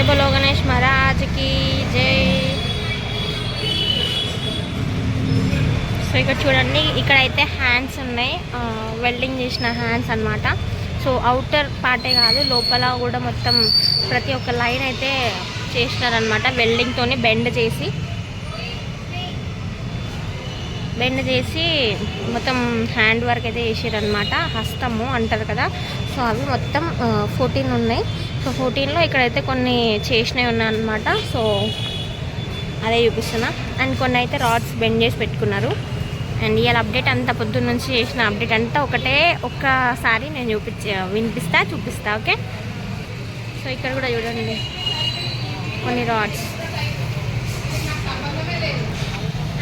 జై బోలో గణేష్ మహారాజ్కి జై. సో ఇక్కడ చూడండి, ఇక్కడైతే హ్యాండ్స్ ఉన్నాయి, వెల్డింగ్ చేసిన హ్యాండ్స్ అన్నమాట. సో అవుటర్ పార్టే కాదు, లోపల కూడా మొత్తం ప్రతి ఒక్క లైన్ అయితే చేసినారనమాట. వెల్డింగ్తోని బెండ్ చేసి మొత్తం హ్యాండ్ వర్క్ అయితే చేసారనమాట. హస్తము అంటారు కదా, సో అవి మొత్తం 14 ఉన్నాయి. సో 14లో ఇక్కడైతే కొన్ని చేసినవి ఉన్నాయన్నమాట. సో అదే చూపిస్తున్నా. అండ్ కొన్ని అయితే రాడ్స్ బెండ్ చేసి పెట్టుకున్నారు. అండ్ ఇవాళ అప్డేట్ అంతా పొద్దున్న నుంచి చేసిన అప్డేట్ అంతా ఒక్కసారి నేను చూపిస్తా. ఓకే, సో ఇక్కడ కూడా చూడండి కొన్ని రాడ్స్.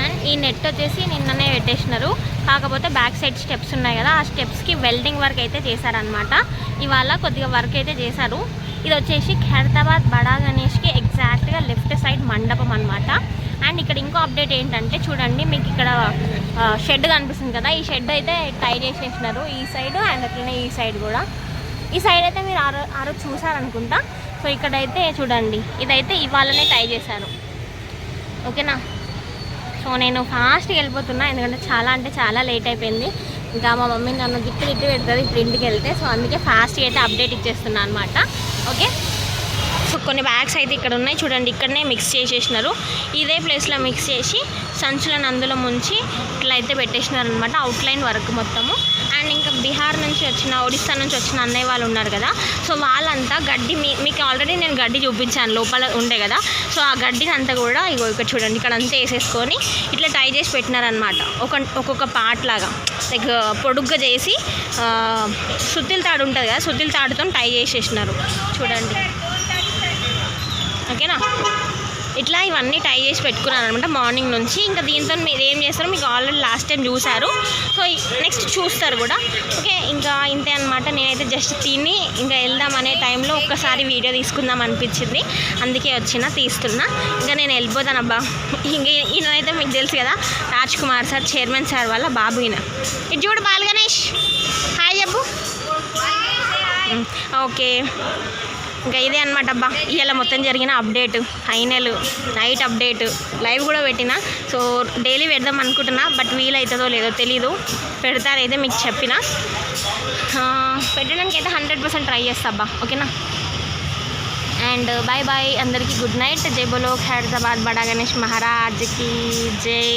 అండ్ ఈ నెట్ వచ్చేసి నిన్ననే పెట్టేసినారు. కాకపోతే బ్యాక్ సైడ్ స్టెప్స్ ఉన్నాయి కదా, ఆ స్టెప్స్కి వెల్డింగ్ వర్క్ అయితే చేశారనమాట. ఇవాళ కొద్దిగా వర్క్ అయితే చేశారు. ఇది వచ్చేసి ఖైరతాబాద్ బడా గణేష్కి ఎగ్జాక్ట్గా లెఫ్ట్ సైడ్ మండపం అనమాట. అండ్ ఇక్కడ ఇంకో అప్డేట్ ఏంటంటే చూడండి, మీకు ఇక్కడ షెడ్ కనిపిస్తుంది కదా, ఈ షెడ్ అయితే టై చేసేసినారు ఈ సైడ్ అండ్ అట్లనే ఈ సైడ్ కూడా. ఈ సైడ్ అయితే మీరు ఆ రోజు చూసారనుకుంటా. సో ఇక్కడైతే చూడండి, ఇదైతే ఇవాళనే టై చేశారు. ఓకేనా. సో నేను ఫాస్ట్గా వెళ్ళిపోతున్నా, ఎందుకంటే చాలా లేట్ అయిపోయింది. ఇంకా మా మమ్మీ నన్ను గిట్టు పెడుతుంది ఇప్పుడు ఇంటికి వెళ్తే. సో అందుకే ఫాస్ట్గా అయితే అప్డేట్ ఇచ్చేస్తున్నాను అనమాట. ఓకే, సో కొన్ని బ్యాగ్స్ అయితే ఇక్కడ ఉన్నాయి చూడండి, ఇక్కడనే మిక్స్ చేసేసినారు. ఇదే ప్లేస్లో మిక్స్ చేసి సంచులను అందులో ముంచి ఇట్లా అయితే పెట్టేసినారు అనమాట, అవుట్లైన్ వర్క్ మొత్తము. అండ్ ఇంకా బీహార్ నుంచి వచ్చిన, ఒడిస్సా నుంచి వచ్చిన అన్నయ్య వాళ్ళు ఉన్నారు కదా, సో వాళ్ళంతా గడ్డి మీకు ఆల్రెడీ నేను గడ్డి చూపించాను లోపల ఉండే కదా. సో ఆ గడ్డిని అంతా కూడా ఇక్కడ చూడండి, ఇక్కడ అంతా వేసేసుకొని ఇట్లా టై చేసి పెట్టినారనమాట. ఒక్కొక్క పార్ట్ లాగా లైక్ పొడుగ్గా చేసి సుత్తిల తాడు ఉంటుంది కదా, సుత్తిల తాడుతో టై చేసేసినారు చూడండి. ఓకేనా, ఇట్లా ఇవన్నీ టై చేసి పెట్టుకున్నాను అనమాట మార్నింగ్ నుంచి. ఇంకా దీంతో మీరు ఏం చేస్తారో మీకు ఆల్రెడీ లాస్ట్ టైం చూసారు, సో నెక్స్ట్ చూస్తారు కూడా. ఓకే, ఇంకా ఇంతే అనమాట. నేనైతే జస్ట్ తిని ఇంకా వెళ్దాం అనే టైంలో ఒక్కసారి వీడియో తీసుకుందాం అనిపించింది, అందుకే తీస్తున్నా. ఇంకా నేను వెళ్ళిపోతాను అబ్బా. ఇంకా ఈయనైతే మీకు తెలుసు కదా, Raj Kumar sir, chairman sir వాళ్ళ బాబు. ఈయన ఇటు చూడు, బాల్ గణేష్ హాయ్ చెప్పు. ఓకే, ఇంకా ఇదే అనమాట అబ్బా ఇవాళ మొత్తం జరిగిన update. Final night update live కూడా పెట్టిన. సో డైలీ పెడదాం అనుకుంటున్నా, బట్ వీలవుతుందో లేదో తెలీదు. పెడతారైతే మీకు చెప్పిన, పెట్టడానికి అయితే 100% ట్రై చేస్తా అబ్బా. ఓకేనా, అండ్ బాయ్ అందరికీ గుడ్ నైట్. జై బోలో ఖైరతాబాద్ బడా గణేష్ మహారాజ్కి జై.